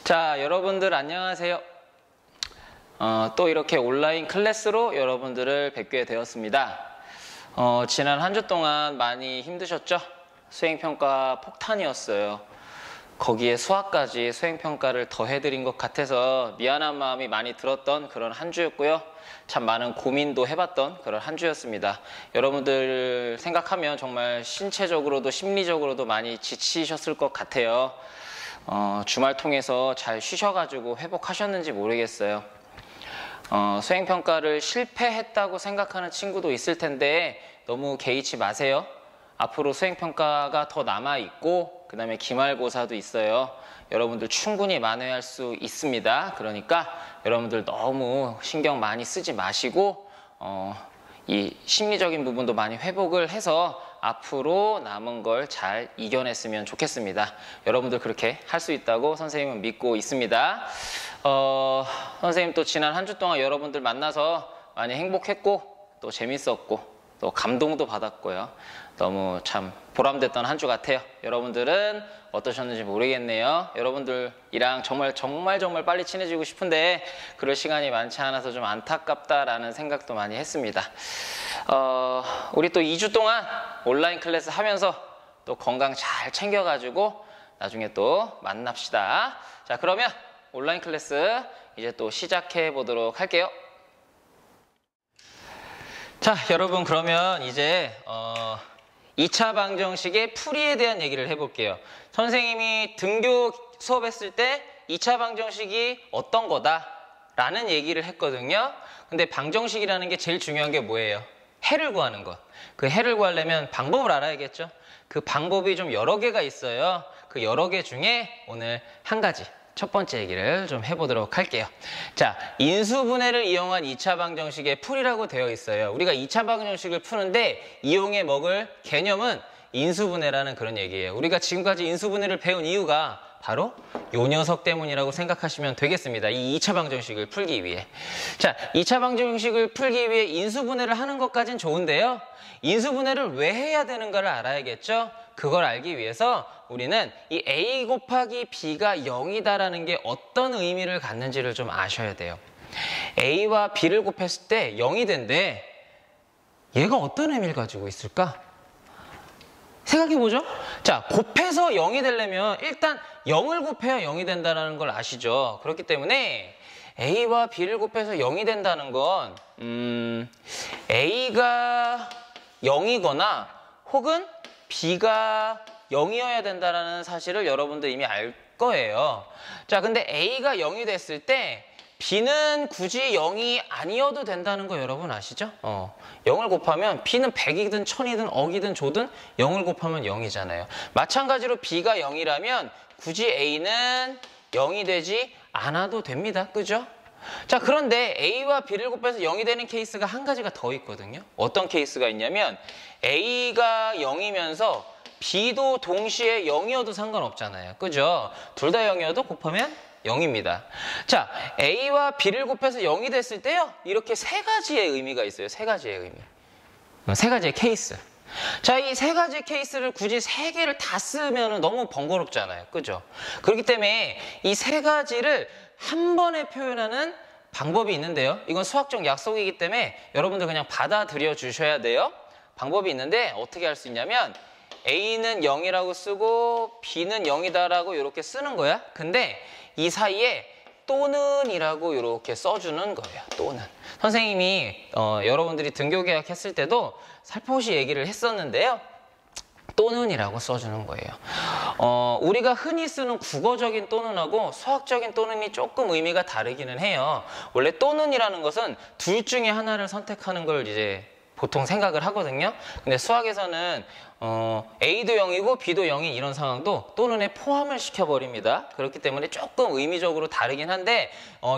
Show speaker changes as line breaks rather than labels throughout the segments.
자, 여러분들 안녕하세요. 또 이렇게 온라인 클래스로 여러분들을 뵙게 되었습니다. 지난 한 주 동안 많이 힘드셨죠? 수행평가 폭탄이었어요. 거기에 수학까지 수행평가를 더 해드린 것 같아서 미안한 마음이 많이 들었던 그런 한 주였고요. 참 많은 고민도 해봤던 그런 한 주였습니다. 여러분들 생각하면 정말 신체적으로도 심리적으로도 많이 지치셨을 것 같아요. 주말 통해서 잘 쉬셔가지고 회복하셨는지 모르겠어요. 수행평가를 실패했다고 생각하는 친구도 있을 텐데 너무 개의치 마세요. 앞으로 수행평가가 더 남아있고 그 다음에 기말고사도 있어요. 여러분들 충분히 만회할 수 있습니다. 그러니까 여러분들 너무 신경 많이 쓰지 마시고 이 심리적인 부분도 많이 회복을 해서 앞으로 남은 걸 잘 이겨냈으면 좋겠습니다. 여러분들 그렇게 할 수 있다고 선생님은 믿고 있습니다. 선생님 또 지난 한 주 동안 여러분들 만나서 많이 행복했고 또 재밌었고 또 감동도 받았고요. 너무 참 보람됐던 한 주 같아요. 여러분들은 어떠셨는지 모르겠네요. 여러분들이랑 정말 빨리 친해지고 싶은데 그럴 시간이 많지 않아서 좀 안타깝다라는 생각도 많이 했습니다. 우리 또 2주 동안 온라인 클래스 하면서 또 건강 잘 챙겨가지고 나중에 또 만납시다. 자, 그러면 온라인 클래스 이제 또 시작해 보도록 할게요. 자, 여러분 그러면 이제 2차 방정식의 풀이에 대한 얘기를 해볼게요. 선생님이 등교 수업했을 때 2차 방정식이 어떤 거다 라는 얘기를 했거든요. 근데 방정식이라는 게 제일 중요한 게 뭐예요? 해를 구하는 것. 그 해를 구하려면 방법을 알아야겠죠. 그 방법이 좀 여러 개가 있어요. 그 여러 개 중에 오늘 한 가지, 첫 번째 얘기를 좀 해보도록 할게요. 자, 인수분해를 이용한 2차 방정식의 풀이라고 되어 있어요. 우리가 2차 방정식을 푸는데 이용해 먹을 개념은 인수분해라는 그런 얘기예요. 우리가 지금까지 인수분해를 배운 이유가 바로 요 녀석 때문이라고 생각하시면 되겠습니다. 이 2차 방정식을 풀기 위해. 자, 2차 방정식을 풀기 위해 인수분해를 하는 것까진 좋은데요. 인수분해를 왜 해야 되는가를 알아야겠죠. 그걸 알기 위해서 우리는 이 a 곱하기 b가 0이다라는 게 어떤 의미를 갖는지를 좀 아셔야 돼요. a와 b를 곱했을 때 0이 된대. 얘가 어떤 의미를 가지고 있을까? 생각해보죠. 자, 곱해서 0이 되려면 일단 0을 곱해야 0이 된다는 걸 아시죠? 그렇기 때문에 a와 b를 곱해서 0이 된다는 건 a가 0이거나 혹은 b가 0이어야 된다는 사실을 여러분들 이미 알 거예요. 자, 근데 a가 0이 됐을 때 b는 굳이 0이 아니어도 된다는 거 여러분 아시죠? 0을 곱하면 b는 100이든 1000이든 억이든 조든 0을 곱하면 0이잖아요. 마찬가지로 b가 0이라면 굳이 a는 0이 되지 않아도 됩니다. 그죠? 자, 그런데 a와 b를 곱해서 0이 되는 케이스가 한 가지가 더 있거든요. 어떤 케이스가 있냐면 a가 0이면서 b도 동시에 0이어도 상관없잖아요. 그죠? 둘 다 0이어도 곱하면 0입니다. 자, a와 b를 곱해서 0이 됐을 때요. 이렇게 세 가지의 의미가 있어요. 세 가지의 의미. 세 가지의 케이스. 자, 이 세 가지 케이스를 굳이 세 개를 다 쓰면 너무 번거롭잖아요. 그죠? 그렇기 때문에 이 세 가지를 한 번에 표현하는 방법이 있는데요. 이건 수학적 약속이기 때문에 여러분들 그냥 받아들여 주셔야 돼요. 방법이 있는데 어떻게 할 수 있냐면 a는 0이라고 쓰고 b는 0이다라고 이렇게 쓰는 거야. 근데 이 사이에 또는 이라고 이렇게 써주는 거예요. 또는. 선생님이 여러분들이 등교 계약했을 때도 살포시 얘기를 했었는데요. 또는 이라고 써주는 거예요. 우리가 흔히 쓰는 국어적인 또는하고 수학적인 또는이 조금 의미가 다르기는 해요. 원래 또는 이라는 것은 둘 중에 하나를 선택하는 걸 이제 보통 생각을 하거든요. 근데 수학에서는 A도 0이고 B도 0인 이런 상황도 또는에 포함을 시켜버립니다. 그렇기 때문에 조금 의미적으로 다르긴 한데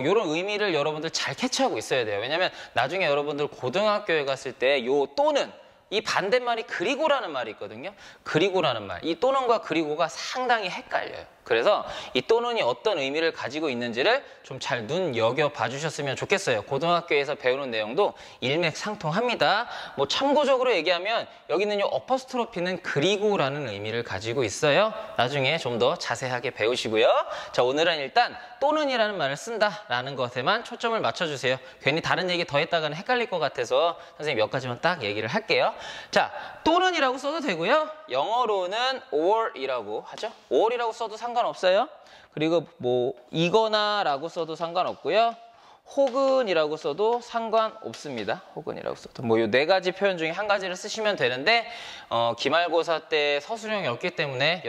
이런 의미를 여러분들 잘 캐치하고 있어야 돼요. 왜냐하면 나중에 여러분들 고등학교에 갔을 때 요 또는 이 반대말이 그리고라는 말이 있거든요. 그리고라는 말. 이 또는과 그리고가 상당히 헷갈려요. 그래서 이 또는이 어떤 의미를 가지고 있는지를 좀 잘 눈여겨 봐주셨으면 좋겠어요. 고등학교에서 배우는 내용도 일맥상통합니다. 뭐 참고적으로 얘기하면 여기 있는 이 어퍼스트로피는 그리고라는 의미를 가지고 있어요. 나중에 좀 더 자세하게 배우시고요. 자, 오늘은 일단 또는이라는 말을 쓴다라는 것에만 초점을 맞춰주세요. 괜히 다른 얘기 더 했다가는 헷갈릴 것 같아서 선생님 몇 가지만 딱 얘기를 할게요. 자, 또는이라고 써도 되고요. 영어로는 or이라고 하죠. or이라고 써도 상관없어요. 그리고 뭐 이거나 라고 써도 상관없고요. 혹은이라고 써도 상관없습니다. 혹은이라고 써도 뭐 이 네 가지 표현 중에 한 가지를 쓰시면 되는데 기말고사 때 서술형이 없기 때문에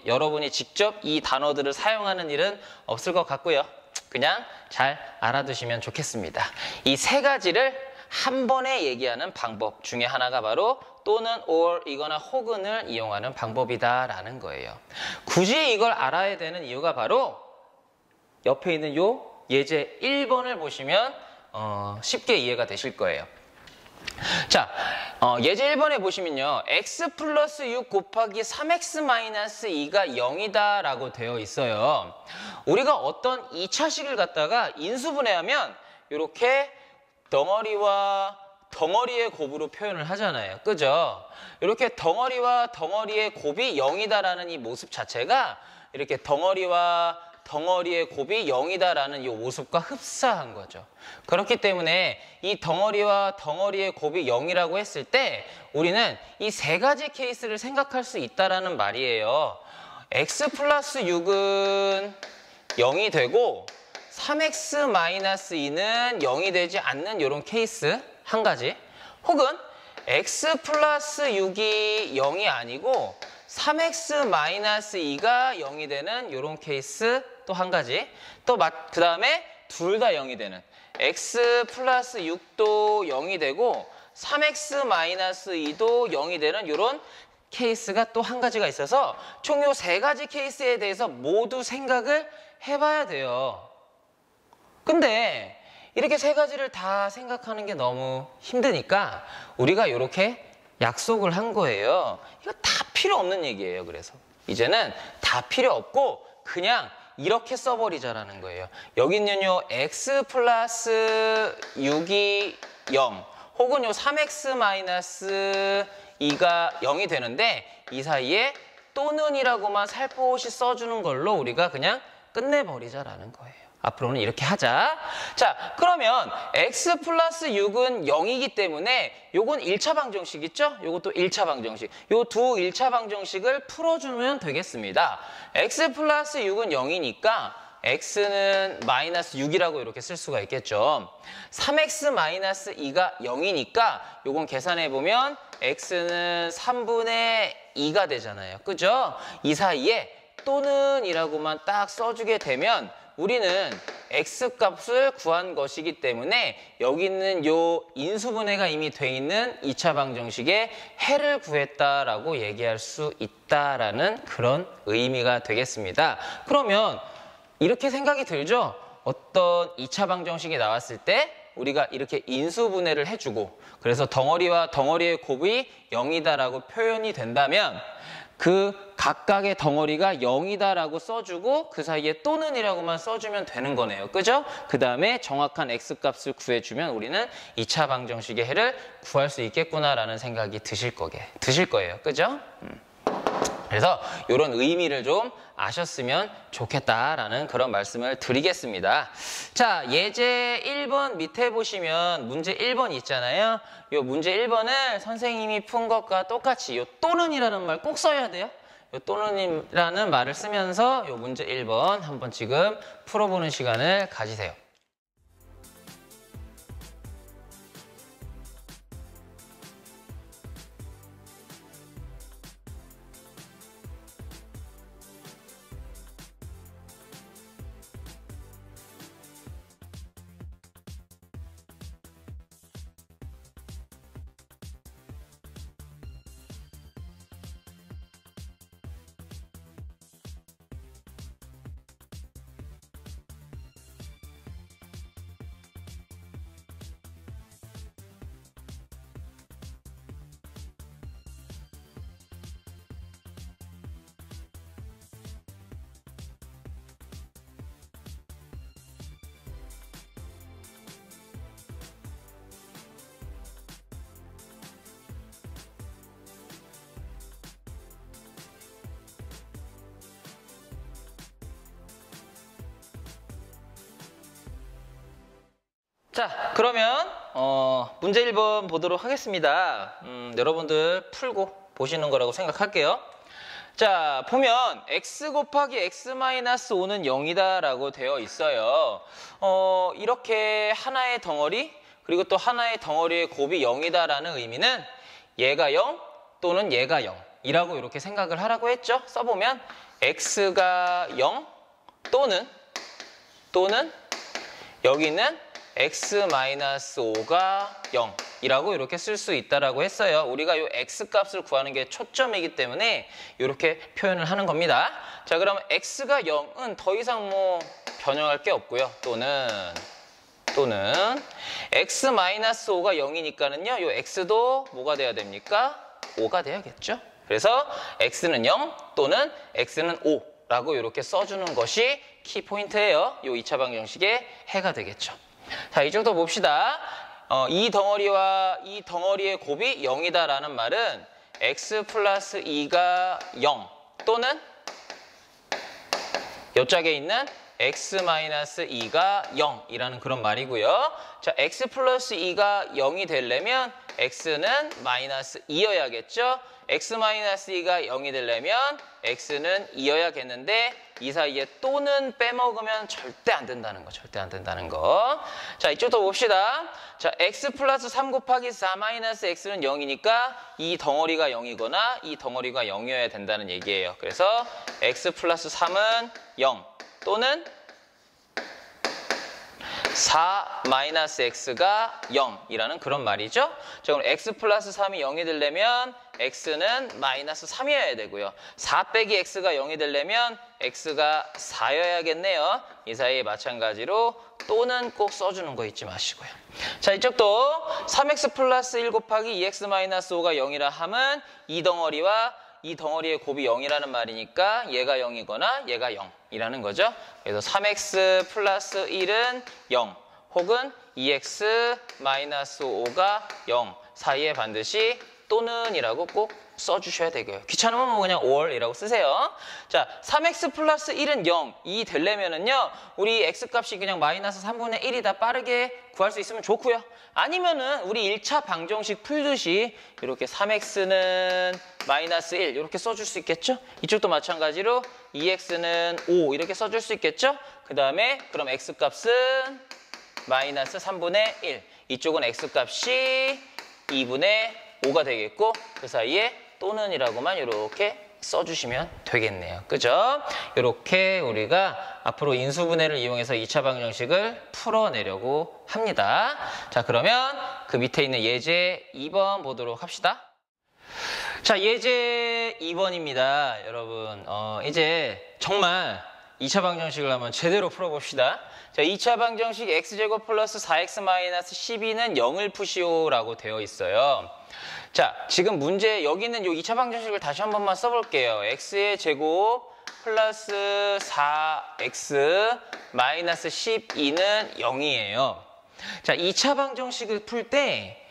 여러분이 직접 이 단어들을 사용하는 일은 없을 것 같고요. 그냥 잘 알아두시면 좋겠습니다. 이 세 가지를 한 번에 얘기하는 방법 중에 하나가 바로 또는 or 이거나 혹은을 이용하는 방법이다라는 거예요. 굳이 이걸 알아야 되는 이유가 바로 옆에 있는 요 예제 1번을 보시면 쉽게 이해가 되실 거예요. 자, 예제 1번에 보시면요. x 플러스 6 곱하기 3x 마이너스 2가 0이다 라고 되어 있어요. 우리가 어떤 2차식을 갖다가 인수분해하면 이렇게 덩어리와 덩어리의 곱으로 표현을 하잖아요. 그죠? 이렇게 덩어리와 덩어리의 곱이 0이다라는 이 모습 자체가 이렇게 덩어리와 덩어리의 곱이 0이다라는 이 모습과 흡사한 거죠. 그렇기 때문에 이 덩어리와 덩어리의 곱이 0이라고 했을 때 우리는 이 세 가지 케이스를 생각할 수 있다라는 말이에요. x 플러스 6은 0이 되고 3x 마이너스 2는 0이 되지 않는 이런 케이스 한 가지, 혹은 x 플러스 6이 0이 아니고 3x 마이너스 2가 0이 되는 이런 케이스 또 한 가지, 또 그 다음에 둘 다 0이 되는 x 플러스 6도 0이 되고 3x 마이너스 2도 0이 되는 이런 케이스가 또 한 가지가 있어서 총 요 세 가지 케이스에 대해서 모두 생각을 해봐야 돼요. 근데 이렇게 세 가지를 다 생각하는 게 너무 힘드니까 우리가 이렇게 약속을 한 거예요. 이거 다 필요 없는 얘기예요. 그래서 이제는 다 필요 없고 그냥 이렇게 써버리자라는 거예요. 여기 있는 요 x 플러스 6이 0 혹은 요 3x 마이너스 2가 0이 되는데 이 사이에 또는이라고만 살포시 써주는 걸로 우리가 그냥 끝내버리자라는 거예요. 앞으로는 이렇게 하자. 자, 그러면 x 플러스 6은 0이기 때문에 요건 1차 방정식 있죠? 요것도 1차 방정식. 요 두 1차 방정식을 풀어주면 되겠습니다. x 플러스 6은 0이니까 x는 마이너스 6이라고 이렇게 쓸 수가 있겠죠. 3x 마이너스 2가 0이니까 요건 계산해보면 x는 3분의 2가 되잖아요. 그죠? 이 사이에 또는 이라고만 딱 써주게 되면 우리는 x값을 구한 것이기 때문에 여기 있는 요 인수분해가 이미 돼 있는 2차 방정식의 해를 구했다라고 얘기할 수 있다라는 그런 의미가 되겠습니다. 그러면 이렇게 생각이 들죠? 어떤 2차 방정식이 나왔을 때 우리가 이렇게 인수분해를 해주고 그래서 덩어리와 덩어리의 곱이 0이다라고 표현이 된다면 그 각각의 덩어리가 0이다라고 써주고 그 사이에 또는이라고만 써주면 되는 거네요. 그죠? 그 다음에 정확한 x값을 구해주면 우리는 2차 방정식의 해를 구할 수 있겠구나라는 생각이 드실 거예요. 그죠? 그래서 이런 의미를 좀 아셨으면 좋겠다라는 그런 말씀을 드리겠습니다. 자, 예제 1번 밑에 보시면 문제 1번 있잖아요. 이 문제 1번을 선생님이 푼 것과 똑같이 이 또는이라는 말 꼭 써야 돼요. 이 또는이라는 말을 쓰면서 이 문제 1번 한번 지금 풀어보는 시간을 가지세요. 자, 그러면 문제 1번 보도록 하겠습니다. 여러분들 풀고 보시는 거라고 생각할게요. 자, 보면 x 곱하기 x-5는 0이다 라고 되어 있어요. 이렇게 하나의 덩어리 그리고 또 하나의 덩어리의 곱이 0이다 라는 의미는 얘가 0 또는 얘가 0 이라고 이렇게 생각을 하라고 했죠. 써보면 x가 0 또는 여기는 x-5가 0 이라고 이렇게 쓸 수 있다라고 했어요. 우리가 이 x 값을 구하는 게 초점이기 때문에 이렇게 표현을 하는 겁니다. 자, 그러면 x가 0은 더 이상 뭐 변형할 게 없고요. 또는 x-5가 0이니까는요. 이 x도 뭐가 돼야 됩니까? 5가 돼야겠죠. 그래서 x는 0 또는 x는 5라고 이렇게 써주는 것이 키포인트예요. 이 2차 방정식의 해가 되겠죠. 자, 이쪽도 봅시다. 이 덩어리와 이 덩어리의 곱이 0이다 라는 말은 x 플러스 2가 0 또는 옆짝에 있는 x-2가 0이라는 그런 말이고요. 자, x 플러스 2가 0이 되려면 x는 마이너스 2여야겠죠. x-2가 0이 되려면 x는 2여야겠는데 이 사이에 또는 빼먹으면 절대 안 된다는 거, 절대 안 된다는 거. 자, 이쪽도 봅시다. 자, x 플러스 3 곱하기 4 마이너스 x는 0이니까 이 덩어리가 0이거나 이 덩어리가 0이어야 된다는 얘기예요. 그래서 x 플러스 3은 0 또는 4 마이너스 x가 0이라는 그런 말이죠. 자, 그럼 x 플러스 3이 0이 되려면 x는 마이너스 3이어야 되고요. 4 빼기 x가 0이 되려면 x가 4여야겠네요. 이 사이에 마찬가지로 또는 꼭 써주는 거 잊지 마시고요. 자, 이쪽도 3x 플러스 1 곱하기 2x 마이너스 5가 0이라 함은 이 덩어리와 이 덩어리의 곱이 0이라는 말이니까 얘가 0이거나 얘가 0이라는 거죠. 그래서 3x 플러스 1은 0 혹은 2x 마이너스 5가 0 사이에 반드시 또는 이라고 꼭 써주셔야 되고요. 귀찮으면 뭐 그냥 or이라고 쓰세요. 자, 3x 플러스 1은 0이 되려면은요, 우리 x값이 그냥 마이너스 3분의 1이다 빠르게 구할 수 있으면 좋고요. 아니면은 우리 1차 방정식 풀듯이 이렇게 3x는 마이너스 1 이렇게 써줄 수 있겠죠? 이쪽도 마찬가지로 2x는 5 이렇게 써줄 수 있겠죠? 그 다음에 그럼 x값은 마이너스 3분의 1 이쪽은 x값이 2분의 5가 되겠고 그 사이에 또는 이라고만 이렇게 써주시면 되겠네요. 그죠? 이렇게 우리가 앞으로 인수분해를 이용해서 2차 방정식을 풀어내려고 합니다. 자, 그러면 그 밑에 있는 예제 2번 보도록 합시다. 자, 예제 2번입니다. 여러분, 이제 정말 2차 방정식을 한번 제대로 풀어봅시다. 자, 2차 방정식 x제곱 플러스 4x 마이너스 12는 0을 푸시오라고 되어 있어요. 자, 지금 문제 여기는 요 2차 방정식을 다시 한 번만 써볼게요. x의 제곱 플러스 4x 마이너스 12는 0이에요. 자, 2차 방정식을 풀 때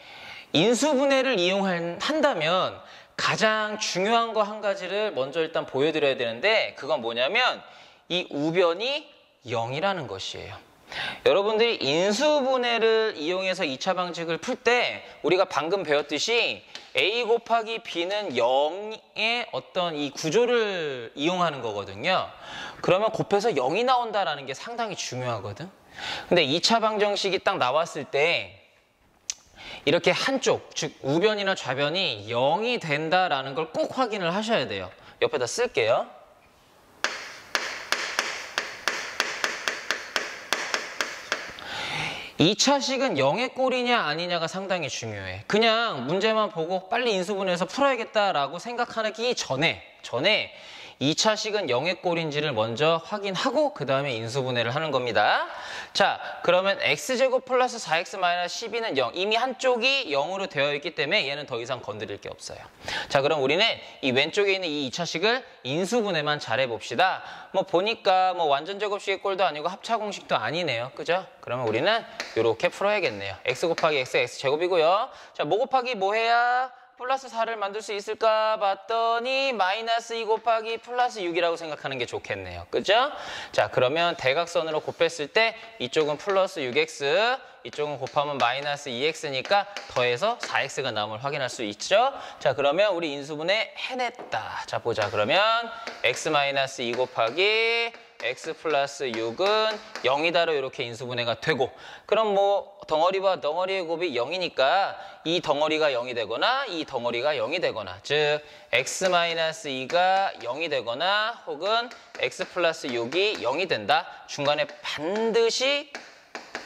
인수분해를 이용한다면 가장 중요한 거 한 가지를 먼저 일단 보여드려야 되는데 그건 뭐냐면 이 우변이 0이라는 것이에요. 여러분들이 인수분해를 이용해서 2차 방정식을 풀 때 우리가 방금 배웠듯이 a 곱하기 b는 0의 어떤 이 구조를 이용하는 거거든요. 그러면 곱해서 0이 나온다라는 게 상당히 중요하거든. 근데 2차 방정식이 딱 나왔을 때 이렇게 한쪽, 즉 우변이나 좌변이 0이 된다라는 걸 꼭 확인을 하셔야 돼요. 옆에다 쓸게요. 이 차식은 0의 꼴이냐 아니냐가 상당히 중요해. 그냥 문제만 보고 빨리 인수분해해서 풀어야겠다라고 생각하기 전에 2차식은 0의 꼴인지를 먼저 확인하고 그 다음에 인수분해를 하는 겁니다. 자, 그러면 x제곱 플러스 4x 마이너스 12는 0. 이미 한쪽이 0으로 되어 있기 때문에 얘는 더 이상 건드릴 게 없어요. 자, 그럼 우리는 이 왼쪽에 있는 이 2차식을 인수분해만 잘 해봅시다. 뭐 보니까 뭐 완전제곱식의 꼴도 아니고 합차공식도 아니네요. 그죠? 그러면 우리는 이렇게 풀어야겠네요. x 곱하기 x, x제곱이고요. 자, 뭐 곱하기 뭐 해야 플러스 4를 만들 수 있을까 봤더니 마이너스 2 곱하기 플러스 6이라고 생각하는 게 좋겠네요. 그죠? 자, 그러면 대각선으로 곱했을 때 이쪽은 플러스 6x, 이쪽은 곱하면 마이너스 2x니까 더해서 4x가 나옴을 확인할 수 있죠? 자, 그러면 우리 인수분해 해냈다. 자, 보자. 그러면 x-2 곱하기 x 플러스 6은 0이다로 이렇게 인수분해가 되고, 그럼 뭐 덩어리와 덩어리의 곱이 0이니까 이 덩어리가 0이 되거나 이 덩어리가 0이 되거나, 즉 x-2가 0이 되거나 혹은 x 플러스 6이 0이 된다. 중간에 반드시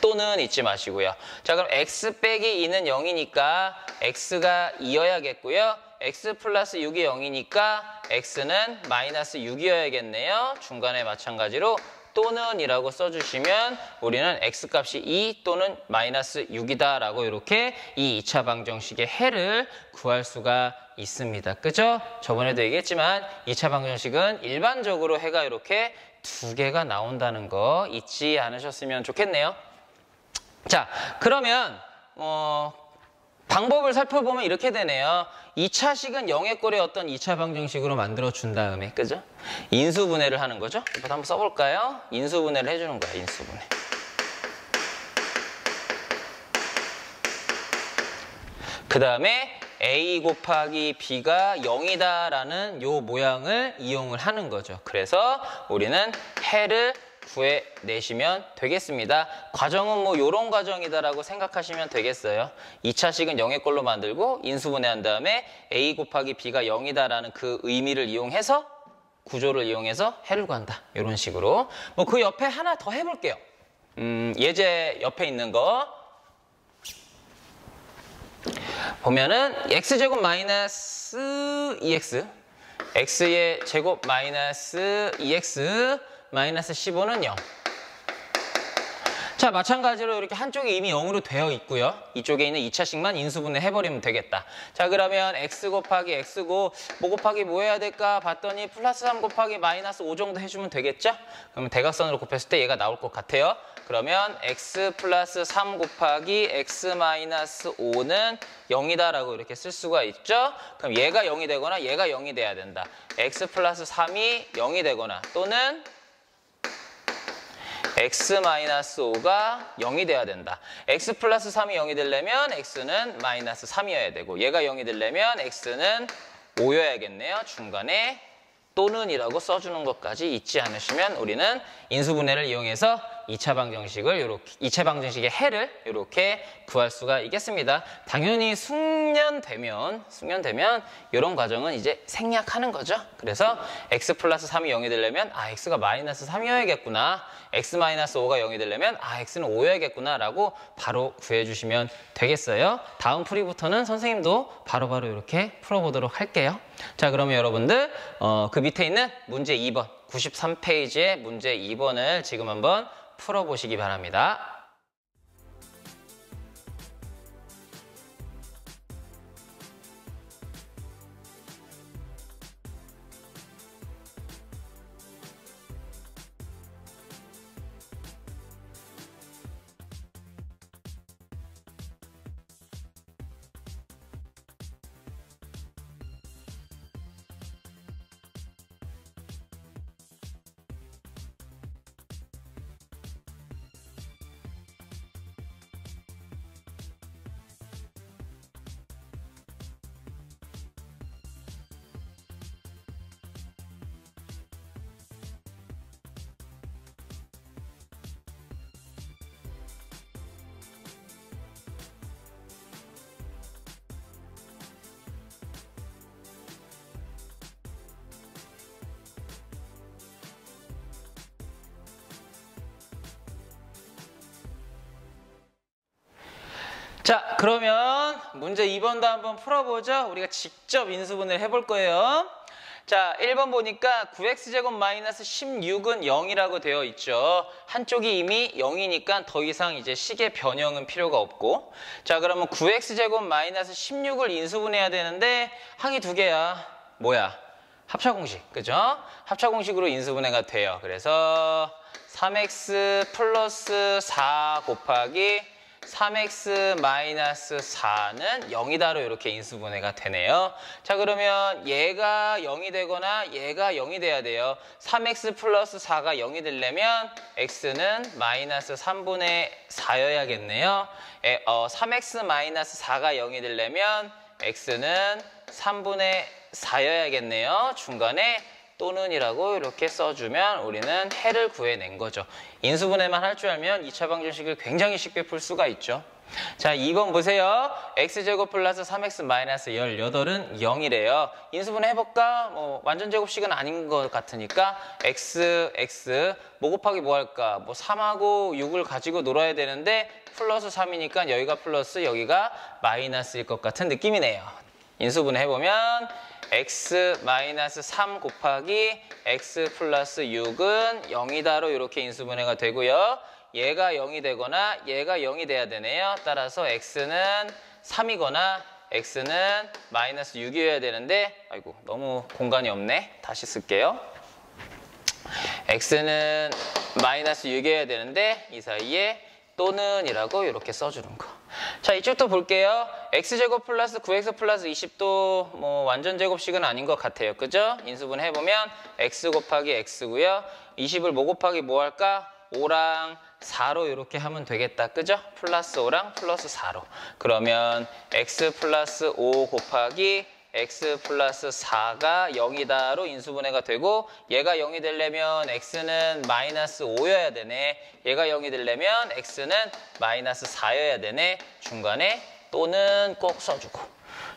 또는 잊지 마시고요. 자, 그럼 x 빼기 2는 0이니까 x가 2여야겠고요. x 플러스 6이 0이니까 x는 마이너스 6이어야겠네요. 중간에 마찬가지로 또는 이라고 써주시면 우리는 x값이 2 또는 마이너스 6이다 라고 이렇게 이 2차 방정식의 해를 구할 수가 있습니다. 그죠? 저번에도 얘기했지만 2차 방정식은 일반적으로 해가 이렇게 2개가 나온다는 거 잊지 않으셨으면 좋겠네요. 자, 그러면 방법을 살펴보면 이렇게 되네요. 2차식은 0의 꼴의 어떤 2차 방정식으로 만들어준 다음에, 그죠? 인수분해를 하는 거죠? 이거 한번 써볼까요? 인수분해를 해주는 거야, 인수분해. 그 다음에 a 곱하기 b가 0이다라는 요 모양을 이용을 하는 거죠. 그래서 우리는 해를 구해내시면 되겠습니다. 과정은 뭐 요런 과정이다라고 생각하시면 되겠어요. 2차식은 0의 꼴로 만들고 인수분해한 다음에 a 곱하기 b가 0이다라는 그 의미를 이용해서 구조를 이용해서 해를 구한다. 이런 식으로. 뭐 그 옆에 하나 더 해볼게요. 예제 옆에 있는 거 보면은 x제곱 마이너스 2x x의 제곱 마이너스 2x 마이너스 15는 0. 자, 마찬가지로 이렇게 한쪽이 이미 0으로 되어 있고요. 이쪽에 있는 2차식만 인수분해 해버리면 되겠다. 자, 그러면 x 곱하기 x고 뭐 곱하기 뭐 해야 될까 봤더니 플러스 3 곱하기 마이너스 5 정도 해주면 되겠죠? 그러면 대각선으로 곱했을 때 얘가 나올 것 같아요. 그러면 x 플러스 3 곱하기 x 마이너스 5는 0이다라고 이렇게 쓸 수가 있죠? 그럼 얘가 0이 되거나 얘가 0이 돼야 된다. x 플러스 3이 0이 되거나 또는 x-5가 0이 돼야 된다. x 플러스 3이 0이 되려면 x는 마이너스 3이어야 되고 얘가 0이 되려면 x는 5여야겠네요. 중간에 또는 이라고 써주는 것까지 잊지 않으시면 우리는 인수분해를 이용해서 2차 방정식을 이렇게 2차 방정식의 해를 이렇게 구할 수가 있겠습니다. 당연히 숙련되면 이런 과정은 이제 생략하는 거죠. 그래서 x 플러스 3이 0이 되려면 x가 마이너스 3이어야겠구나. x 마이너스 5가 0이 되려면 x는 5여야겠구나 라고 바로 구해주시면 되겠어요. 다음 풀이부터는 선생님도 바로바로 이렇게 풀어보도록 할게요. 자, 그러면 여러분들 그 밑에 있는 문제 2번 93페이지의 문제 2번을 지금 한번 풀어보시기 바랍니다. 자, 그러면 문제 2번도 한번 풀어보죠. 우리가 직접 인수분해를 해볼 거예요. 자, 1번 보니까 9x제곱 마이너스 16은 0이라고 되어 있죠. 한쪽이 이미 0이니까 더 이상 이제 식의 변형은 필요가 없고. 자, 그러면 9x제곱 마이너스 16을 인수분해해야 되는데 항이 두 개야. 뭐야? 합차공식, 그죠? 합차공식으로 인수분해가 돼요. 그래서 3x 플러스 4 곱하기 3x 마이너스 4는 0이다로 이렇게 인수분해가 되네요. 자, 그러면 얘가 0이 되거나 얘가 0이 돼야 돼요. 3x 플러스 4가 0이 되려면 x는 마이너스 3분의 4여야겠네요. 3x 마이너스 4가 0이 되려면 x는 3분의 4여야겠네요. 중간에 또는이라고 이렇게 써주면 우리는 해를 구해낸 거죠. 인수분해만 할 줄 알면 2차 방정식을 굉장히 쉽게 풀 수가 있죠. 자, 2번 보세요. x제곱 플러스 3x 마이너스 18은 0이래요. 인수분해 해볼까? 완전제곱식은 아닌 것 같으니까 x 뭐 곱하기 뭐 할까? 3하고 6을 가지고 놀아야 되는데 플러스 3이니까 여기가 플러스 여기가 마이너스일 것 같은 느낌이네요. 인수분해 해보면 x 마이너스 3 곱하기 x 플러스 6은 0이다로 이렇게 인수분해가 되고요. 얘가 0이 되거나 얘가 0이 돼야 되네요. 따라서 x는 3이거나 x는 마이너스 6이어야 되는데 아이고 너무 공간이 없네. 다시 쓸게요. x는 마이너스 6이어야 되는데 이 사이에 또는 이라고 이렇게 써주는 거. 자, 이쪽도 볼게요. x제곱 플러스 9x 플러스 20도 완전 제곱식은 아닌 것 같아요. 그죠? 인수분해 해보면 x 곱하기 x고요. 20을 뭐 곱하기 뭐 할까? 5랑 4로 이렇게 하면 되겠다. 그죠? 플러스 5랑 플러스 4로. 그러면 x 플러스 5 곱하기 x 플러스 4가 0이다로 인수분해가 되고 얘가 0이 되려면 x는 마이너스 5여야 되네. 얘가 0이 되려면 x는 마이너스 4여야 되네. 중간에 또는 꼭 써주고.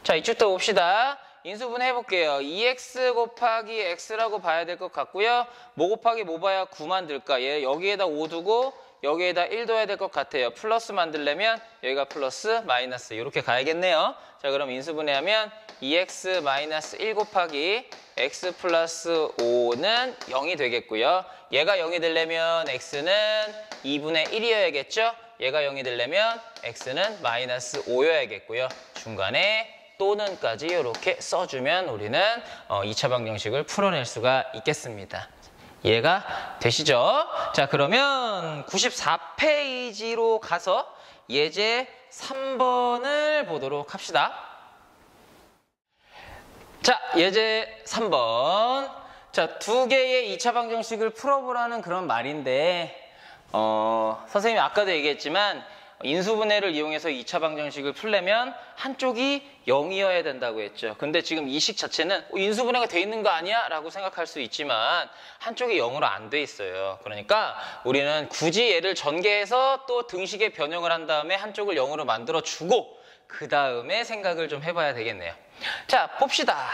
자, 이쪽도 봅시다. 인수분해 해볼게요. 2x 곱하기 x라고 봐야 될 것 같고요. 뭐 곱하기 뭐 봐야 9 만들까? 얘 여기에다 5 두고 여기에다 1 둬야 될 것 같아요. 플러스 만들려면 여기가 플러스 마이너스 이렇게 가야겠네요. 자, 그럼 인수분해하면 2x 마이너스 1 곱하기 x 플러스 5는 0이 되겠고요. 얘가 0이 되려면 x는 2분의 1이어야겠죠? 얘가 0이 되려면 x는 마이너스 5여야겠고요. 중간에 또는까지 이렇게 써주면 우리는 2차 방정식을 풀어낼 수가 있겠습니다. 이해가 되시죠? 자, 그러면 94페이지로 가서 예제 3번을 보도록 합시다. 자, 예제 3번. 자, 두 개의 2차 방정식을 풀어보라는 그런 말인데 선생님이 아까도 얘기했지만 인수분해를 이용해서 2차 방정식을 풀려면 한쪽이 0이어야 된다고 했죠. 근데 지금 이 식 자체는 인수분해가 돼 있는 거 아니야? 라고 생각할 수 있지만 한쪽이 0으로 안 돼 있어요. 그러니까 우리는 굳이 얘를 전개해서 또 등식에 변형을 한 다음에 한쪽을 0으로 만들어주고 그 다음에 생각을 좀 해봐야 되겠네요. 자, 봅시다.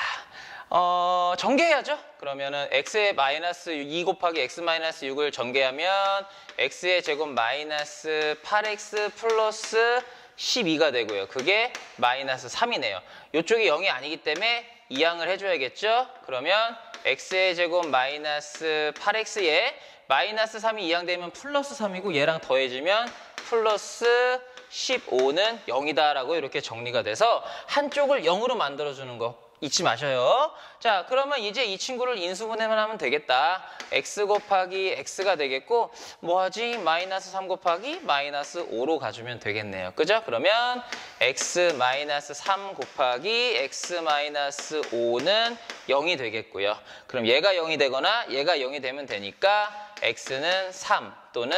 전개해야죠. 그러면은 x의 마이너스 2 곱하기 x 마이너스 6을 전개하면 x의 제곱 마이너스 8x 플러스 12가 되고요. 그게 마이너스 3이네요. 이쪽이 0이 아니기 때문에 이항을 해줘야겠죠. 그러면 x의 제곱 마이너스 8x에 마이너스 3이 이항되면 플러스 3이고 얘랑 더해지면 플러스 15는 0이다 라고 이렇게 정리가 돼서 한쪽을 0으로 만들어주는 거 잊지 마셔요. 자, 그러면 이제 이 친구를 인수분해만 하면 되겠다. x 곱하기 x가 되겠고 뭐하지? 마이너스 3 곱하기 마이너스 5로 가주면 되겠네요. 그죠? 그러면 x 마이너스 3 곱하기 x 마이너스 5는 0이 되겠고요. 그럼 얘가 0이 되거나 얘가 0이 되면 되니까 x는 3 또는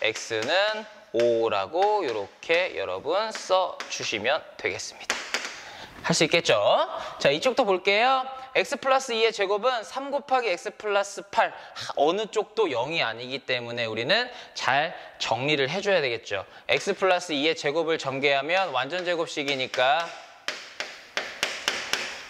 x는 5라고 이렇게 여러분 써주시면 되겠습니다. 할 수 있겠죠? 자, 이쪽도 볼게요. x 플러스 2의 제곱은 3 곱하기 x 플러스 8 어느 쪽도 0이 아니기 때문에 우리는 잘 정리를 해줘야 되겠죠. x 플러스 2의 제곱을 전개하면 완전 제곱식이니까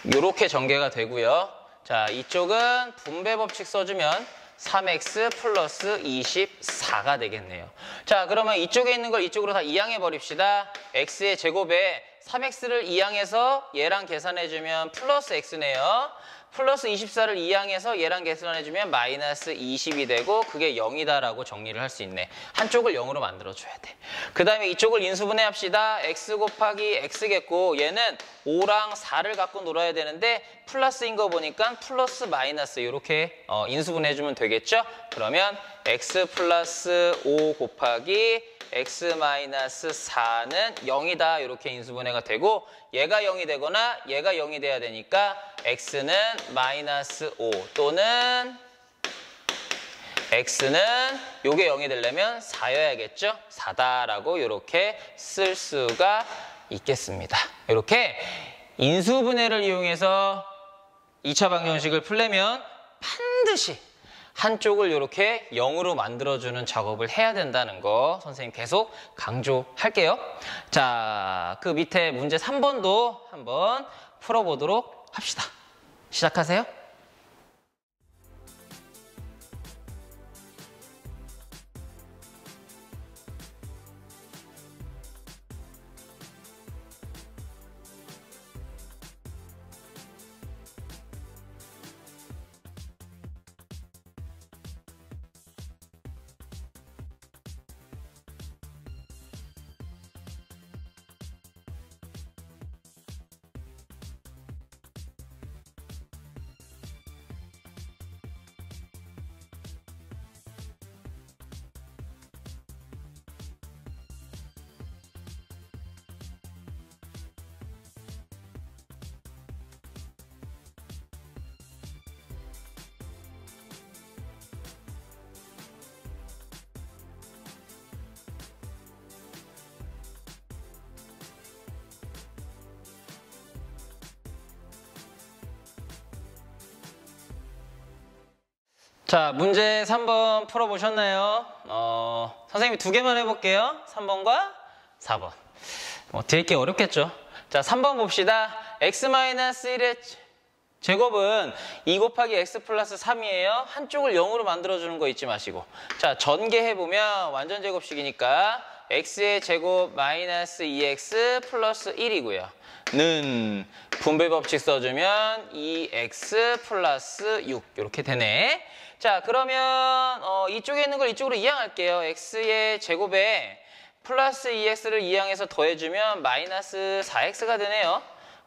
이렇게 전개가 되고요. 자, 이쪽은 분배 법칙 써주면 3x 플러스 24가 되겠네요. 자, 그러면 이쪽에 있는 걸 이쪽으로 다 이항해 버립시다. x의 제곱에 3x를 이항해서 얘랑 계산해주면 플러스 x네요. 플러스 24를 이항해서 얘랑 계산해주면 마이너스 20이 되고 그게 0이다라고 정리를 할 수 있네. 한쪽을 0으로 만들어줘야 돼. 그 다음에 이쪽을 인수분해 합시다. x 곱하기 x겠고 얘는 5랑 4를 갖고 놀아야 되는데 플러스인 거 보니까 플러스 마이너스 이렇게 인수분해해주면 되겠죠? 그러면 x 플러스 5 곱하기 x 마이너스 4는 0이다. 이렇게 인수분해가 되고 얘가 0이 되거나 얘가 0이 돼야 되니까 x는 마이너스 5 또는 x는 요게 0이 되려면 4여야겠죠? 4다라고 이렇게 쓸 수가 있겠습니다. 이렇게 인수분해를 이용해서 2차 방정식을 풀려면 반드시 한쪽을 이렇게 0으로 만들어주는 작업을 해야 된다는 거 선생님 계속 강조할게요. 자, 그 밑에 문제 3번도 한번 풀어보도록 합시다. 시작하세요. 자, 문제 3번 풀어보셨나요? 선생님이 2개만 해볼게요. 3번과 4번. 뒤에 게 어렵겠죠? 자, 3번 봅시다. x-1의 제곱은 2 곱하기 x 플러스 3이에요. 한쪽을 0으로 만들어주는 거 잊지 마시고. 자, 전개해보면 완전 제곱식이니까 x의 제곱 마이너스 2x 플러스 1이고요. 는 분배 법칙 써주면 2x 플러스 6 이렇게 되네. 자, 그러면 이쪽에 있는 걸 이쪽으로 이항할게요. x의 제곱에 플러스 2x를 이항해서 더해주면 마이너스 4x가 되네요.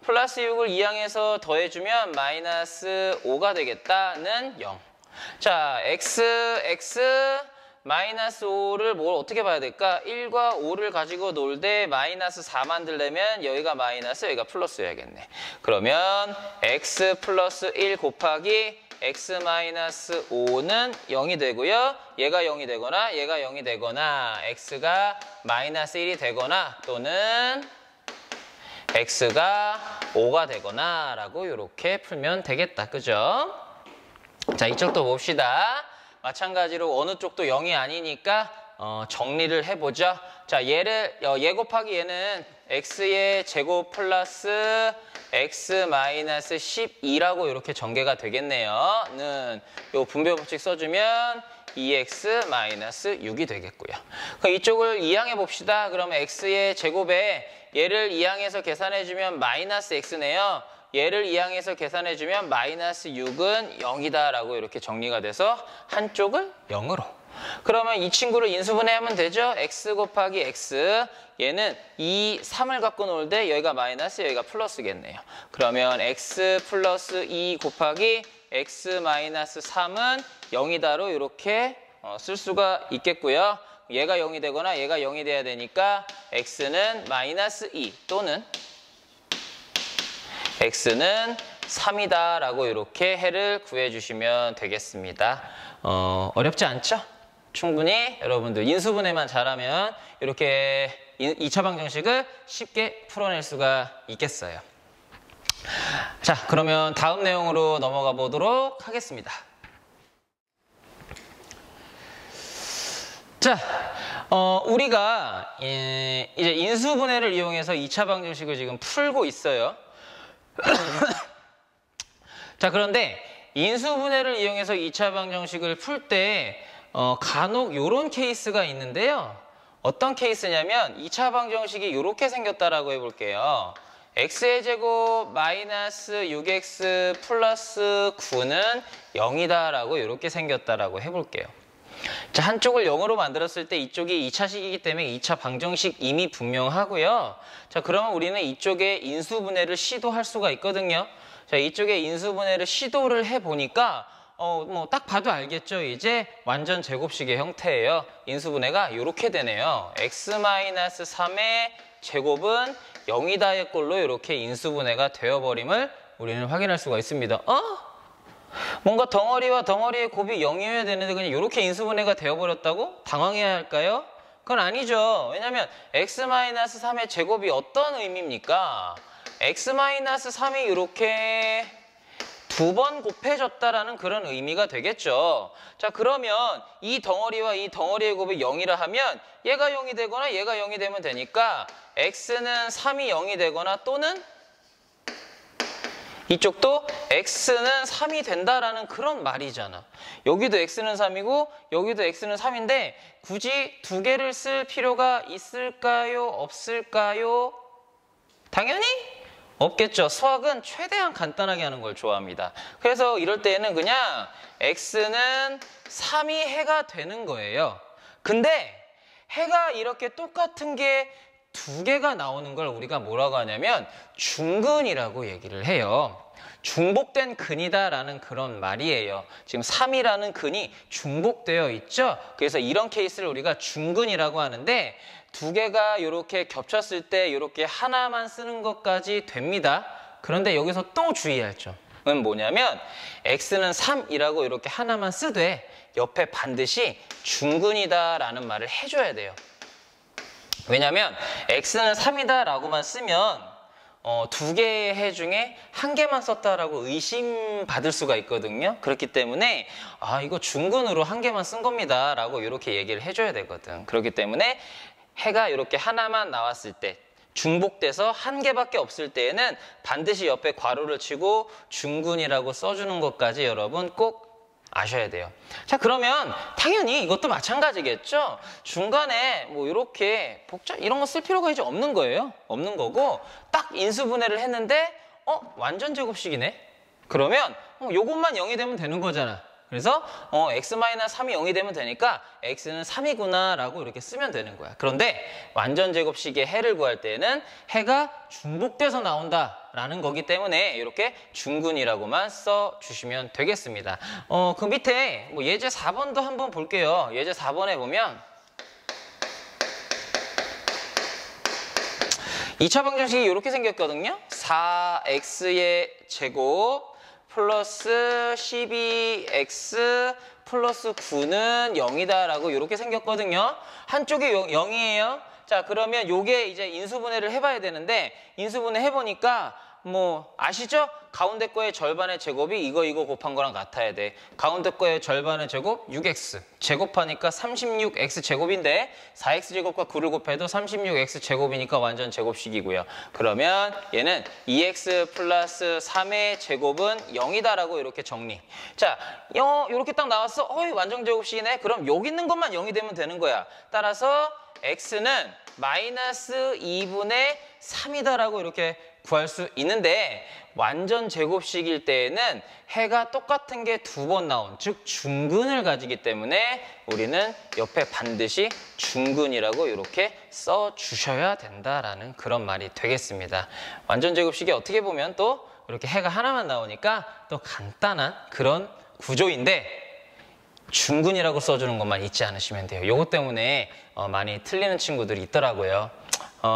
플러스 6을 이항해서 더해주면 마이너스 5가 되겠다는 0. 자, x 마이너스 5를 뭘 어떻게 봐야 될까? 1과 5를 가지고 놀 때 마이너스 4 만들려면 여기가 마이너스 여기가 플러스여야겠네. 그러면 x 플러스 1 곱하기 x 마이너스 5는 0이 되고요. 얘가 0이 되거나 얘가 0이 되거나 x가 마이너스 1이 되거나 또는 x가 5가 되거나 라고 이렇게 풀면 되겠다. 그죠? 자, 이쪽도 봅시다. 마찬가지로 어느 쪽도 0이 아니니까 정리를 해보죠. 자, 얘 곱하기 얘는 x의 제곱 플러스 x 마이너스 12라고 이렇게 전개가 되겠네요. 는 요 분배 법칙 써주면 2x 마이너스 6이 되겠고요. 그럼 이쪽을 이항해 봅시다. 그러면 x의 제곱에 얘를 이항해서 계산해주면 마이너스 x네요. 얘를 이항해서 계산해주면 마이너스 6은 0이다 라고 이렇게 정리가 돼서 한쪽을 0으로. 그러면 이 친구를 인수분해하면 되죠. x 곱하기 x. 얘는 2, 3을 갖고 놀 때 여기가 마이너스 여기가 플러스겠네요. 그러면 x 플러스 2 곱하기 x 마이너스 3은 0이다로 이렇게 쓸 수가 있겠고요. 얘가 0이 되거나 얘가 0이 돼야 되니까 x는 마이너스 2 또는 x는 3이다 라고 이렇게 해를 구해주시면 되겠습니다. 어렵지 않죠? 충분히 여러분들 인수분해만 잘하면 이렇게 2차 방정식을 쉽게 풀어낼 수가 있겠어요. 자, 그러면 다음 내용으로 넘어가 보도록 하겠습니다. 자, 우리가 이제 인수분해를 이용해서 2차 방정식을 지금 풀고 있어요. 자, 그런데 인수분해를 이용해서 2차 방정식을 풀 때 간혹 이런 케이스가 있는데요. 어떤 케이스냐면 2차 방정식이 이렇게 생겼다라고 해볼게요. x의 제곱 마이너스 6x 플러스 9는 0이다 라고 이렇게 생겼다라고 해볼게요. 자, 한쪽을 0으로 만들었을 때 이쪽이 2차식이기 때문에 2차 방정식 이미 분명하고요. 자, 그러면 우리는 이쪽에 인수분해를 시도할 수가 있거든요. 자, 이쪽에 인수분해를 시도를 해보니까 뭐 딱 봐도 알겠죠. 이제 완전 제곱식의 형태예요. 인수분해가 이렇게 되네요. x-3의 제곱은 0이다의 꼴로 이렇게 인수분해가 되어버림을 우리는 확인할 수가 있습니다. 뭔가 덩어리와 덩어리의 곱이 0이어야 되는데 그냥 이렇게 인수분해가 되어버렸다고? 당황해야 할까요? 그건 아니죠. 왜냐하면 x-3의 제곱이 어떤 의미입니까? x-3이 이렇게 두 번 곱해졌다라는 그런 의미가 되겠죠. 자, 그러면 이 덩어리와 이 덩어리의 곱이 0이라 하면 얘가 0이 되거나 얘가 0이 되면 되니까 x는 3이 0이 되거나 또는 이쪽도 x는 3이 된다라는 그런 말이잖아. 여기도 x는 3이고 여기도 x는 3인데 굳이 두 개를 쓸 필요가 있을까요? 없을까요? 당연히 없겠죠. 수학은 최대한 간단하게 하는 걸 좋아합니다. 그래서 이럴 때는 그냥 x는 3이 해가 되는 거예요. 근데 해가 이렇게 똑같은 게 두 개가 나오는 걸 우리가 뭐라고 하냐면 중근이라고 얘기를 해요. 중복된 근이다라는 그런 말이에요. 지금 3이라는 근이 중복되어 있죠. 그래서 이런 케이스를 우리가 중근이라고 하는데 두 개가 이렇게 겹쳤을 때 이렇게 하나만 쓰는 것까지 됩니다. 그런데 여기서 또 주의할 점은 뭐냐면 x는 3이라고 이렇게 하나만 쓰되 옆에 반드시 중근이다라는 말을 해줘야 돼요. 왜냐하면 x는 3이다라고만 쓰면 두 개의 해 중에 한 개만 썼다라고 의심받을 수가 있거든요. 그렇기 때문에 이거 중근으로 한 개만 쓴 겁니다 라고 이렇게 얘기를 해줘야 되거든. 그렇기 때문에 해가 이렇게 하나만 나왔을 때 중복돼서 한 개밖에 없을 때에는 반드시 옆에 괄호를 치고 중근이라고 써주는 것까지 여러분 꼭 아셔야 돼요. 자, 그러면 당연히 이것도 마찬가지겠죠. 중간에 뭐 이렇게 이런 거 쓸 필요가 이제 없는 거예요. 없는 거고 딱 인수분해를 했는데 완전 제곱식이네. 그러면 요것만 0이 되면 되는 거잖아. 그래서 x-3이 0이 되면 되니까 x는 3이구나 라고 이렇게 쓰면 되는 거야. 그런데 완전 제곱식의 해를 구할 때는 해가 중복돼서 나온다라는 거기 때문에 이렇게 중근이라고만 써주시면 되겠습니다. 그 밑에 뭐 예제 4번도 한번 볼게요. 예제 4번에 보면 2차 방정식이 이렇게 생겼거든요. 4x의 제곱 플러스 12x 플러스 9는 0이다 라고 이렇게 생겼거든요. 한쪽이 0이에요. 자, 그러면 요게 이제 인수분해를 해봐야 되는데 인수분해 해보니까 뭐 아시죠? 가운데 거의 절반의 제곱이 이거 곱한 거랑 같아야 돼. 가운데 거의 절반의 제곱 6x 제곱하니까 36x 제곱인데 4x 제곱과 9를 곱해도 36x 제곱이니까 완전 제곱식이고요. 그러면 얘는 2x 플러스 3의 제곱은 0이다 라고 이렇게 정리. 자, 이렇게 딱 나왔어. 완전 제곱식이네. 그럼 여기 있는 것만 0이 되면 되는 거야. 따라서 x는 마이너스 2분의 3이다 라고 이렇게 구할 수 있는데 완전 제곱식일 때에는 해가 똑같은 게 두 번 나온, 즉 중근을 가지기 때문에 우리는 옆에 반드시 중근이라고 이렇게 써주셔야 된다라는 그런 말이 되겠습니다. 완전 제곱식이 어떻게 보면 또 이렇게 해가 하나만 나오니까 또 간단한 그런 구조인데 중근이라고 써주는 것만 잊지 않으시면 돼요. 요것 때문에 많이 틀리는 친구들이 있더라고요.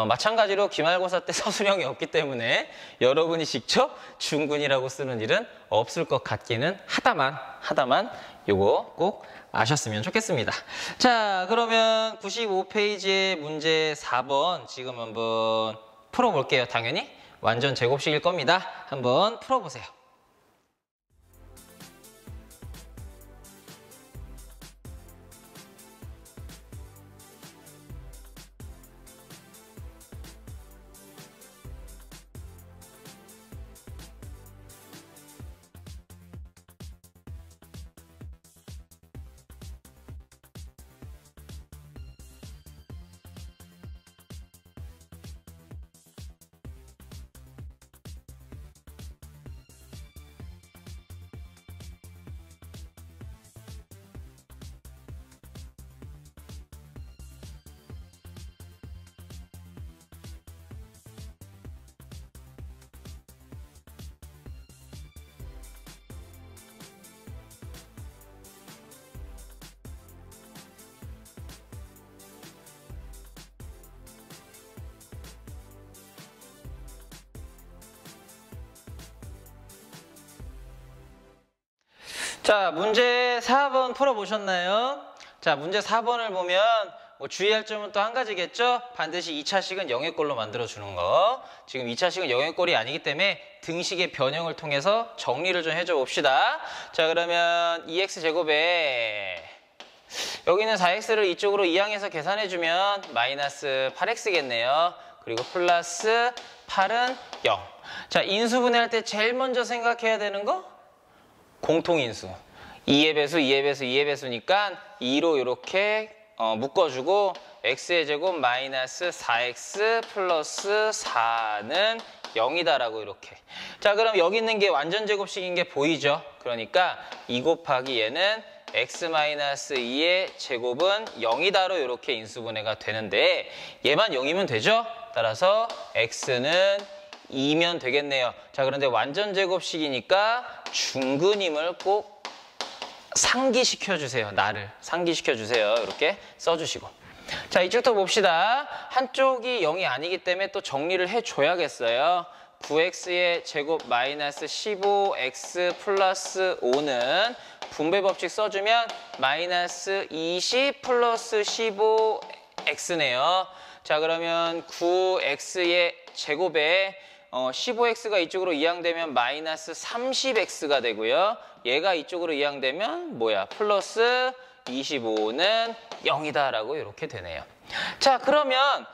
마찬가지로 기말고사 때 서술형이 없기 때문에 여러분이 직접 중근이라고 쓰는 일은 없을 것 같기는 하다만 요거 꼭 아셨으면 좋겠습니다. 자, 그러면 95페이지의 문제 4번 지금 한번 풀어볼게요. 당연히 완전 제곱식일 겁니다. 한번 풀어보세요. 자, 문제 4번 풀어보셨나요? 자, 문제 4번을 보면 뭐 주의할 점은 또 한 가지겠죠? 반드시 2차식은 0의 꼴로 만들어주는 거. 지금 2차식은 0의 꼴이 아니기 때문에 등식의 변형을 통해서 정리를 좀 해줘 봅시다. 자, 그러면 2x제곱에 여기는 4x를 이쪽으로 이항해서 계산해주면 마이너스 8x겠네요. 그리고 플러스 8은 0. 자, 인수분해할 때 제일 먼저 생각해야 되는 거? 공통인수. 2의 배수, 2의 배수, 2의 배수니까 2로 이렇게 묶어주고 x의 제곱 마이너스 4x 플러스 4는 0이다라고 이렇게. 자, 그럼 여기 있는 게 완전 제곱식인 게 보이죠? 그러니까 2 곱하기 얘는 x-2의 제곱은 0이다로 이렇게 인수분해가 되는데 얘만 0이면 되죠? 따라서 x는 2면 되겠네요. 자, 그런데 완전 제곱식이니까 중근임을 꼭 상기시켜주세요. 나를 상기시켜주세요. 이렇게 써주시고. 자, 이쪽부터 봅시다. 한쪽이 0이 아니기 때문에 또 정리를 해줘야겠어요. 9x의 제곱 마이너스 15x 플러스 5는 분배 법칙 써주면 마이너스 20 플러스 15x네요. 자, 그러면 9x의 제곱에 15x가 이쪽으로 이항되면 마이너스 30x가 되고요. 얘가 이쪽으로 이항되면 뭐야? 플러스 25는 0이다라고 이렇게 되네요. 자, 그러면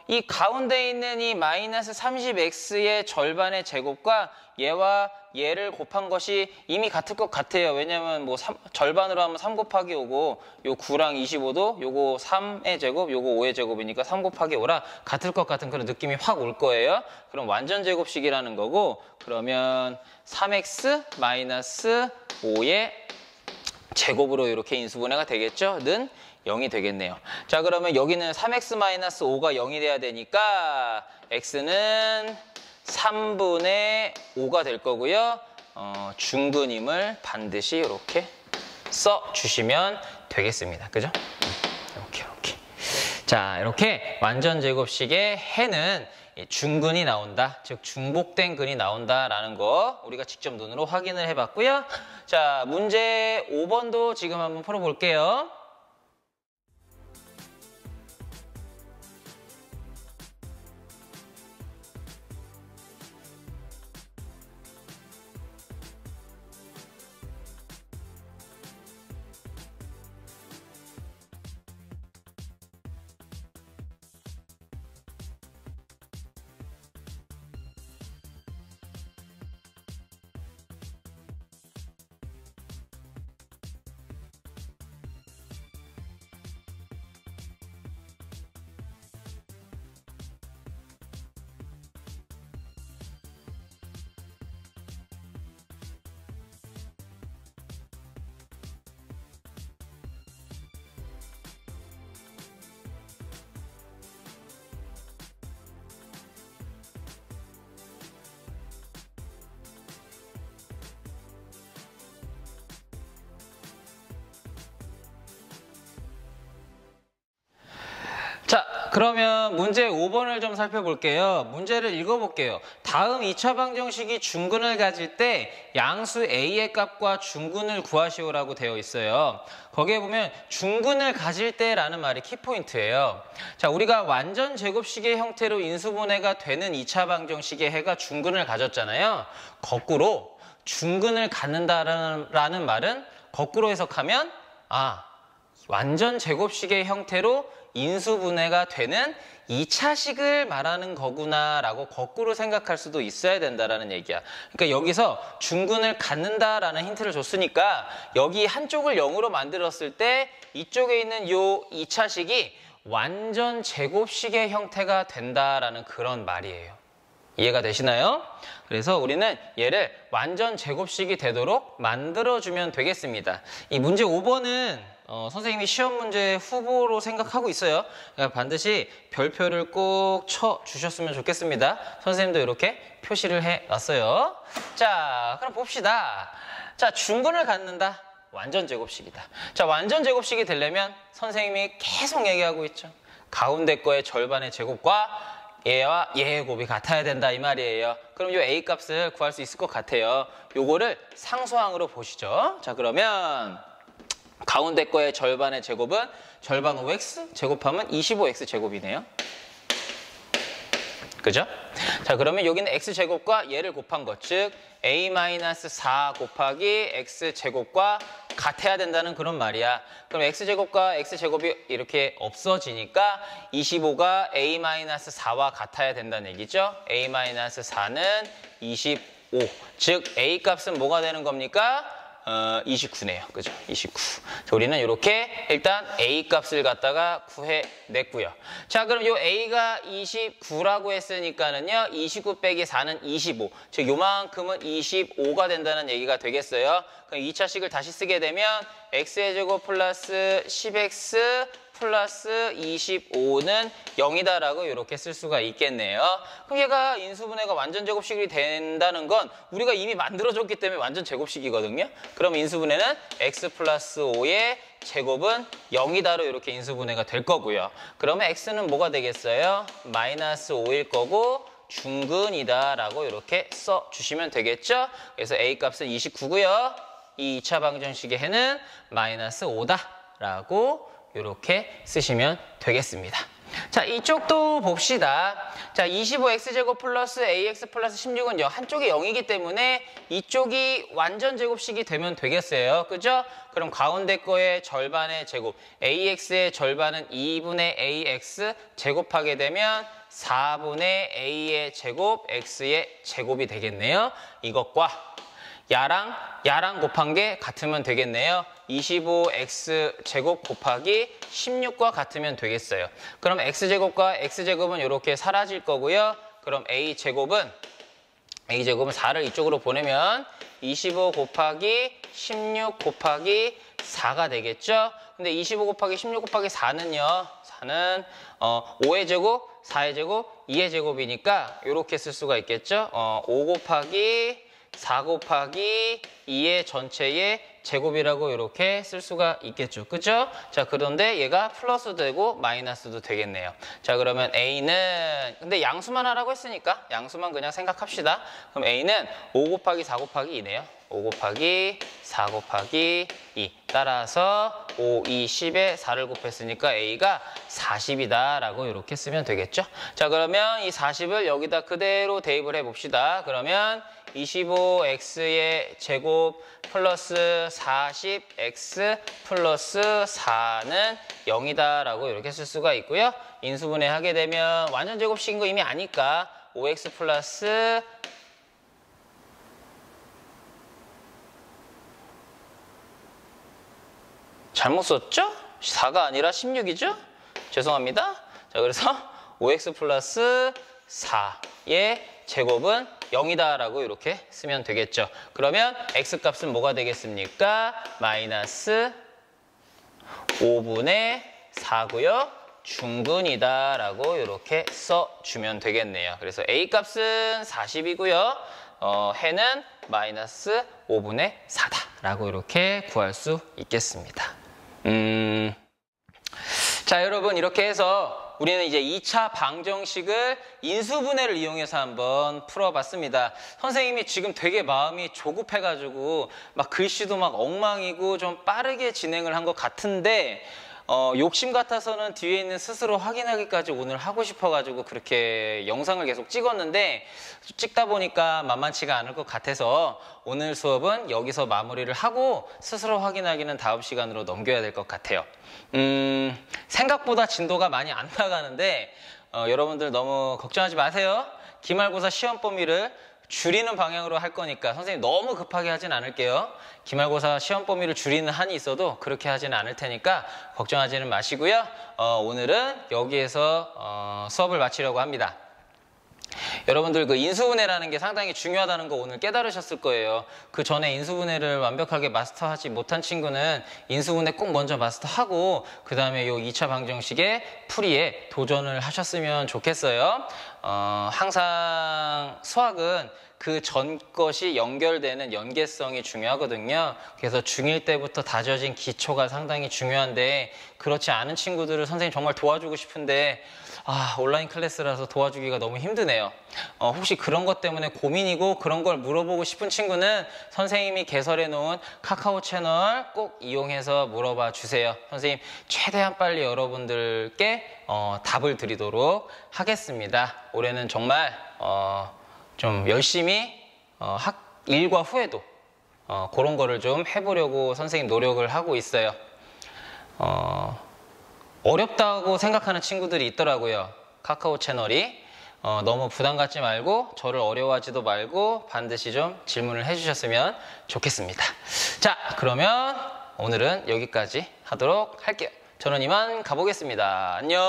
이 가운데 있는 이 마이너스 30x의 절반의 제곱과 얘와 얘를 곱한 것이 이미 같을 것 같아요. 왜냐면 뭐 절반으로 하면 3 곱하기 5고 요 9랑 25도 요거 3의 제곱 요거 5의 제곱이니까 3 곱하기 5라 같을 것 같은 그런 느낌이 확 올 거예요. 그럼 완전 제곱식이라는 거고, 그러면 3x 마이너스 5의 제곱으로 이렇게 인수분해가 되겠죠? 는 0이 되겠네요. 자, 그러면 여기는 3x 마이너스 5가 0이 돼야 되니까 x는 3분의 5가 될 거고요. 중근임을 반드시 이렇게 써주시면 되겠습니다. 그죠? 이렇게. 자, 이렇게 완전 제곱식의 해는 중근이 나온다. 즉 중복된 근이 나온다라는 거 우리가 직접 눈으로 확인을 해봤고요. 자, 문제 5번도 지금 한번 풀어볼게요. 자, 그러면 문제 5번을 좀 살펴볼게요. 문제를 읽어볼게요. 다음 2차 방정식이 중근을 가질 때 양수 A의 값과 중근을 구하시오라고 되어 있어요. 거기에 보면 중근을 가질 때라는 말이 키포인트예요. 자, 우리가 완전 제곱식의 형태로 인수분해가 되는 2차 방정식의 해가 중근을 가졌잖아요. 거꾸로 중근을 갖는다라는 말은 거꾸로 해석하면 완전 제곱식의 형태로 인수분해가 되는 2차식을 말하는 거구나라고 거꾸로 생각할 수도 있어야 된다라는 얘기야. 그러니까 여기서 중근을 갖는다라는 힌트를 줬으니까 여기 한쪽을 0으로 만들었을 때 이쪽에 있는 요 2차식이 완전 제곱식의 형태가 된다라는 그런 말이에요. 이해가 되시나요? 그래서 우리는 얘를 완전 제곱식이 되도록 만들어주면 되겠습니다. 이 문제 5번은 선생님이 시험 문제 후보로 생각하고 있어요. 그러니까 반드시 별표를 꼭 쳐주셨으면 좋겠습니다. 선생님도 이렇게 표시를 해놨어요. 자, 그럼 봅시다. 자, 중근을 갖는다. 완전 제곱식이다. 자, 완전 제곱식이 되려면 선생님이 계속 얘기하고 있죠. 가운데 거의 절반의 제곱과 얘와 얘의 곱이 같아야 된다 이 말이에요. 그럼 요 A 값을 구할 수 있을 것 같아요. 요거를 상수항으로 보시죠. 자, 그러면 가운데 거의 절반의 제곱은 절반 5x 제곱하면 25x 제곱이네요. 그죠? 자, 그러면 여기는 x제곱과 얘를 곱한 것, 즉 a-4 곱하기 x제곱과 같아야 된다는 그런 말이야. 그럼 x제곱과 x제곱이 이렇게 없어지니까 25가 a-4와 같아야 된다는 얘기죠. a-4는 25. 즉 a 값은 뭐가 되는 겁니까? 29네요. 그죠? 29. 자, 우리는 이렇게 일단 A 값을 갖다가 구해냈고요. 자, 그럼 요 A가 29라고 했으니까는요. 29 빼기 4는 25. 즉, 요만큼은 25가 된다는 얘기가 되겠어요. 그럼 2차식을 다시 쓰게 되면 X의 제곱 플러스 10X 플러스 25는 0이다라고 이렇게 쓸 수가 있겠네요. 그럼 얘가 인수분해가 완전 제곱식이 된다는 건 우리가 이미 만들어줬기 때문에 완전 제곱식이거든요. 그럼 인수분해는 x 플러스 5의 제곱은 0이다로 이렇게 인수분해가 될 거고요. 그러면 x는 뭐가 되겠어요? 마이너스 5일 거고 중근이다라고 이렇게 써주시면 되겠죠. 그래서 a 값은 29고요. 이 2차 방정식의 해는 마이너스 5다라고 이렇게 쓰시면 되겠습니다. 자, 이쪽도 봅시다. 자, 25x제곱 플러스 ax 플러스 16은 한쪽이 0이기 때문에 이쪽이 완전 제곱식이 되면 되겠어요. 그죠? 그럼 가운데 거의 절반의 제곱, ax의 절반은 2분의 ax 제곱하게 되면 4분의 a의 제곱, x의 제곱이 되겠네요. 이것과 야랑 곱한 게 같으면 되겠네요. 25x 제곱 곱하기 16과 같으면 되겠어요. 그럼 x제곱과 x제곱은 이렇게 사라질 거고요. 그럼 a제곱은 4를 이쪽으로 보내면 25 곱하기 16 곱하기 4가 되겠죠. 근데 25 곱하기 16 곱하기 4는요. 4는 5의 제곱, 4의 제곱, 2의 제곱이니까 이렇게 쓸 수가 있겠죠. 5 곱하기 4 곱하기 2의 전체의 제곱이라고 이렇게 쓸 수가 있겠죠. 그죠? 자, 그런데 얘가 플러스 되고 마이너스도 되겠네요. 자, 그러면 A는 근데 양수만 하라고 했으니까 양수만 그냥 생각합시다. 그럼 A는 5 곱하기 4 곱하기 2네요. 5 곱하기 4 곱하기 2. 따라서 5, 2, 10에 4를 곱했으니까 A가 40이다 라고 이렇게 쓰면 되겠죠. 자, 그러면 이 40을 여기다 그대로 대입을 해봅시다. 그러면 25x의 제곱 플러스 40x 플러스 4는 0이다 라고 이렇게 쓸 수가 있고요. 인수분해 하게 되면 완전 제곱식인 거 이미 아니까 5x 플러스 잘못 썼죠? 4가 아니라 16이죠? 죄송합니다. 자, 그래서 5x 플러스 4의 제곱은 0이다라고 이렇게 쓰면 되겠죠. 그러면 x값은 뭐가 되겠습니까? 마이너스 5분의 4고요. 중근이다라고 이렇게 써주면 되겠네요. 그래서 a값은 40이고요. 해는 마이너스 5분의 4다라고 이렇게 구할 수 있겠습니다. 자, 여러분 이렇게 해서 우리는 이제 2차 방정식을 인수분해를 이용해서 한번 풀어봤습니다. 선생님이 지금 되게 마음이 조급해가지고 막 글씨도 막 엉망이고 좀 빠르게 진행을 한 것 같은데 욕심 같아서는 뒤에 있는 스스로 확인하기까지 오늘 하고 싶어가지고 그렇게 영상을 계속 찍었는데 찍다 보니까 만만치가 않을 것 같아서 오늘 수업은 여기서 마무리를 하고 스스로 확인하기는 다음 시간으로 넘겨야 될 것 같아요. 생각보다 진도가 많이 안 나가는데 여러분들 너무 걱정하지 마세요. 기말고사 시험 범위를 줄이는 방향으로 할 거니까 선생님 너무 급하게 하진 않을게요. 기말고사 시험 범위를 줄이는 한이 있어도 그렇게 하지는 않을 테니까 걱정하지는 마시고요. 오늘은 여기에서 수업을 마치려고 합니다. 여러분들 그 인수분해라는 게 상당히 중요하다는 거 오늘 깨달으셨을 거예요. 그 전에 인수분해를 완벽하게 마스터하지 못한 친구는 인수분해 꼭 먼저 마스터하고 그 다음에 요 2차 방정식의 풀이에 도전을 하셨으면 좋겠어요. 항상 수학은 그 전 것이 연결되는 연계성이 중요하거든요. 그래서 중1 때부터 다져진 기초가 상당히 중요한데 그렇지 않은 친구들을 선생님 정말 도와주고 싶은데 온라인 클래스라서 도와주기가 너무 힘드네요. 혹시 그런 것 때문에 고민이고 그런 걸 물어보고 싶은 친구는 선생님이 개설해 놓은 카카오 채널 꼭 이용해서 물어봐 주세요. 선생님 최대한 빨리 여러분들께 답을 드리도록 하겠습니다. 올해는 정말 좀 열심히 일과 후에도 그런 거를 좀 해보려고 선생님 노력을 하고 있어요. 어렵다고 생각하는 친구들이 있더라고요. 카카오 채널이. 너무 부담 갖지 말고 저를 어려워하지도 말고 반드시 좀 질문을 해주셨으면 좋겠습니다. 자, 그러면 오늘은 여기까지 하도록 할게요. 저는 이만 가보겠습니다. 안녕.